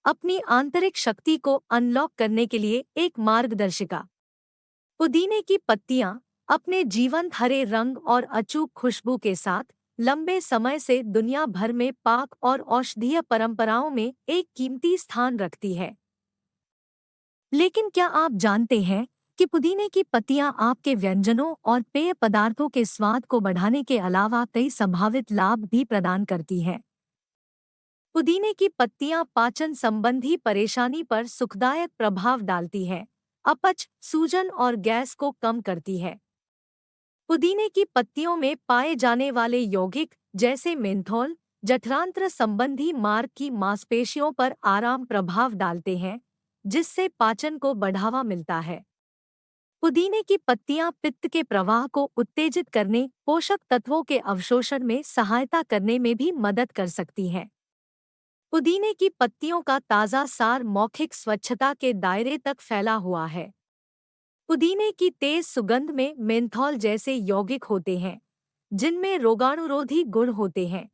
अपनी आंतरिक शक्ति को अनलॉक करने के लिए एक मार्गदर्शिका। पुदीने की पत्तियां अपने जीवंत हरे रंग और अचूक खुशबू के साथ लंबे समय से दुनिया भर में पाक और औषधीय परंपराओं में एक कीमती स्थान रखती है। लेकिन क्या आप जानते हैं कि पुदीने की पत्तियां आपके व्यंजनों और पेय पदार्थों के स्वाद को बढ़ाने के अलावा कई संभावित लाभ भी प्रदान करती हैं? पुदीने की पत्तियां पाचन संबंधी परेशानी पर सुखदायक प्रभाव डालती हैं, अपच, सूजन और गैस को कम करती है। पुदीने की पत्तियों में पाए जाने वाले यौगिक जैसे मेंथोल जठरांत्र संबंधी मार्ग की मांसपेशियों पर आराम प्रभाव डालते हैं, जिससे पाचन को बढ़ावा मिलता है। पुदीने की पत्तियां पित्त के प्रवाह को उत्तेजित करने, पोषक तत्वों के अवशोषण में सहायता करने में भी मदद कर सकती हैं। पुदीने की पत्तियों का ताज़ा सार मौखिक स्वच्छता के दायरे तक फैला हुआ है। पुदीने की तेज सुगंध में मेंथॉल जैसे यौगिक होते हैं, जिनमें रोगाणुरोधी गुण होते हैं।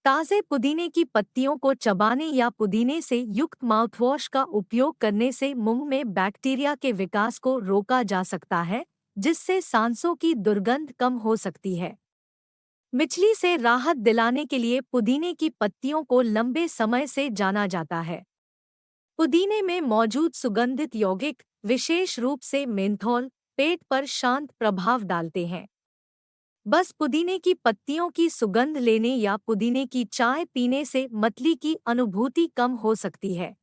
ताज़े पुदीने की पत्तियों को चबाने या पुदीने से युक्त माउथवॉश का उपयोग करने से मुंह में बैक्टीरिया के विकास को रोका जा सकता है, जिससे सांसों की दुर्गंध कम हो सकती है। मिचली से राहत दिलाने के लिए पुदीने की पत्तियों को लंबे समय से जाना जाता है। पुदीने में मौजूद सुगंधित यौगिक, विशेष रूप से मेंथोल, पेट पर शांत प्रभाव डालते हैं। बस पुदीने की पत्तियों की सुगंध लेने या पुदीने की चाय पीने से मतली की अनुभूति कम हो सकती है।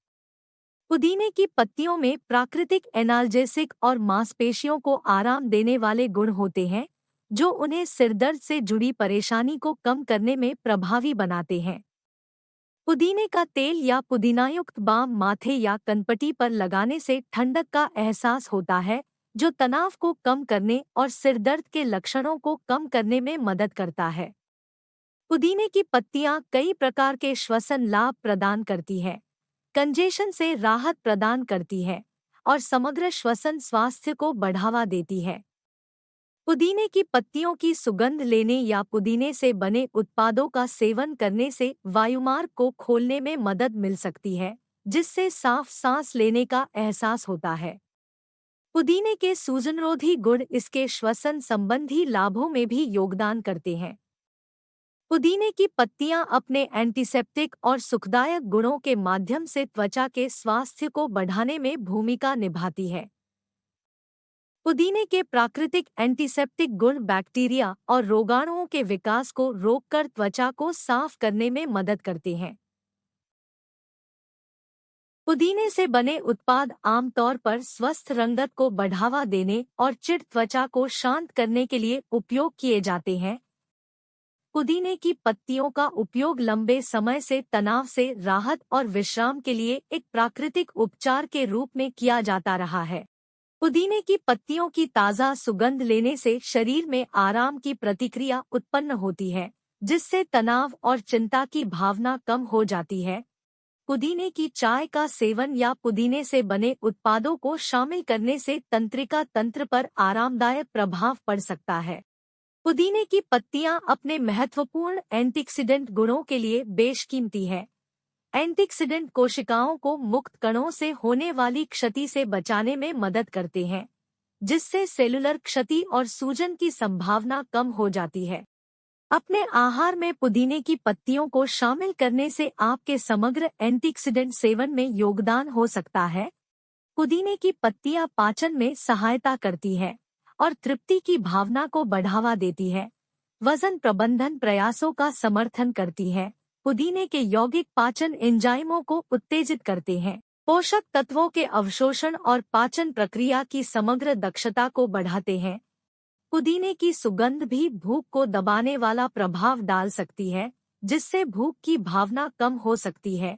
पुदीने की पत्तियों में प्राकृतिक एनाल्जेसिक और मांसपेशियों को आराम देने वाले गुण होते हैं, जो उन्हें सिरदर्द से जुड़ी परेशानी को कम करने में प्रभावी बनाते हैं। पुदीने का तेल या पुदीनायुक्त बाम माथे या कनपटी पर लगाने से ठंडक का एहसास होता है, जो तनाव को कम करने और सिरदर्द के लक्षणों को कम करने में मदद करता है। पुदीने की पत्तियां कई प्रकार के श्वसन लाभ प्रदान करती हैं, कंजेशन से राहत प्रदान करती है और समग्र श्वसन स्वास्थ्य को बढ़ावा देती है। पुदीने की पत्तियों की सुगंध लेने या पुदीने से बने उत्पादों का सेवन करने से वायुमार्ग को खोलने में मदद मिल सकती है, जिससे साफ सांस लेने का एहसास होता है। पुदीने के सूजनरोधी गुण इसके श्वसन संबंधी लाभों में भी योगदान करते हैं। पुदीने की पत्तियां अपने एंटीसेप्टिक और सुखदायक गुणों के माध्यम से त्वचा के स्वास्थ्य को बढ़ाने में भूमिका निभाती है। पुदीने के प्राकृतिक एंटीसेप्टिक गुण बैक्टीरिया और रोगाणुओं के विकास को रोककर त्वचा को साफ करने में मदद करते हैं। पुदीने से बने उत्पाद आमतौर पर स्वस्थ रंगत को बढ़ावा देने और चिढ़ त्वचा को शांत करने के लिए उपयोग किए जाते हैं। पुदीने की पत्तियों का उपयोग लंबे समय से तनाव से राहत और विश्राम के लिए एक प्राकृतिक उपचार के रूप में किया जाता रहा है। पुदीने की पत्तियों की ताज़ा सुगंध लेने से शरीर में आराम की प्रतिक्रिया उत्पन्न होती है, जिससे तनाव और चिंता की भावना कम हो जाती है। पुदीने की चाय का सेवन या पुदीने से बने उत्पादों को शामिल करने से तंत्रिका तंत्र पर आरामदायक प्रभाव पड़ सकता है। पुदीने की पत्तियां अपने महत्वपूर्ण एंटीऑक्सीडेंट गुणों के लिए बेशकीमती है। एंटीऑक्सीडेंट कोशिकाओं को मुक्त कणों से होने वाली क्षति से बचाने में मदद करते हैं, जिससे सेलुलर क्षति और सूजन की संभावना कम हो जाती है। अपने आहार में पुदीने की पत्तियों को शामिल करने से आपके समग्र एंटीऑक्सीडेंट सेवन में योगदान हो सकता है। पुदीने की पत्तियां पाचन में सहायता करती है और तृप्ति की भावना को बढ़ावा देती है। वजन प्रबंधन प्रयासों का समर्थन करती है। पुदीने के यौगिक पाचन एंजाइमों को उत्तेजित करते हैं, पोषक तत्वों के अवशोषण और पाचन प्रक्रिया की समग्र दक्षता को बढ़ाते हैं। पुदीने की सुगंध भी भूख को दबाने वाला प्रभाव डाल सकती है, जिससे भूख की भावना कम हो सकती है।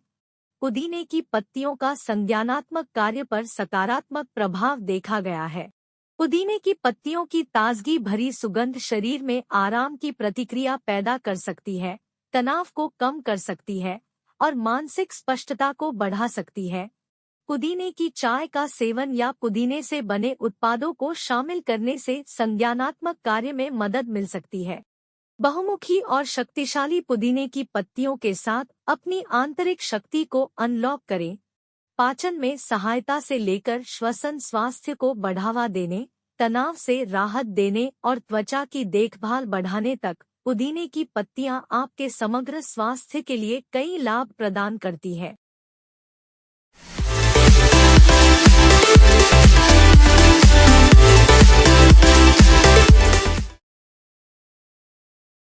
पुदीने की पत्तियों का संज्ञानात्मक कार्य पर सकारात्मक प्रभाव देखा गया है। पुदीने की पत्तियों की ताजगी भरी सुगंध शरीर में आराम की प्रतिक्रिया पैदा कर सकती है, तनाव को कम कर सकती है और मानसिक स्पष्टता को बढ़ा सकती है। पुदीने की चाय का सेवन या पुदीने से बने उत्पादों को शामिल करने से संज्ञानात्मक कार्य में मदद मिल सकती है। बहुमुखी और शक्तिशाली पुदीने की पत्तियों के साथ अपनी आंतरिक शक्ति को अनलॉक करें। पाचन में सहायता से लेकर श्वसन स्वास्थ्य को बढ़ावा देने, तनाव से राहत देने और त्वचा की देखभाल बढ़ाने तक पुदीने की पत्तियां आपके समग्र स्वास्थ्य के लिए कई लाभ प्रदान करती है।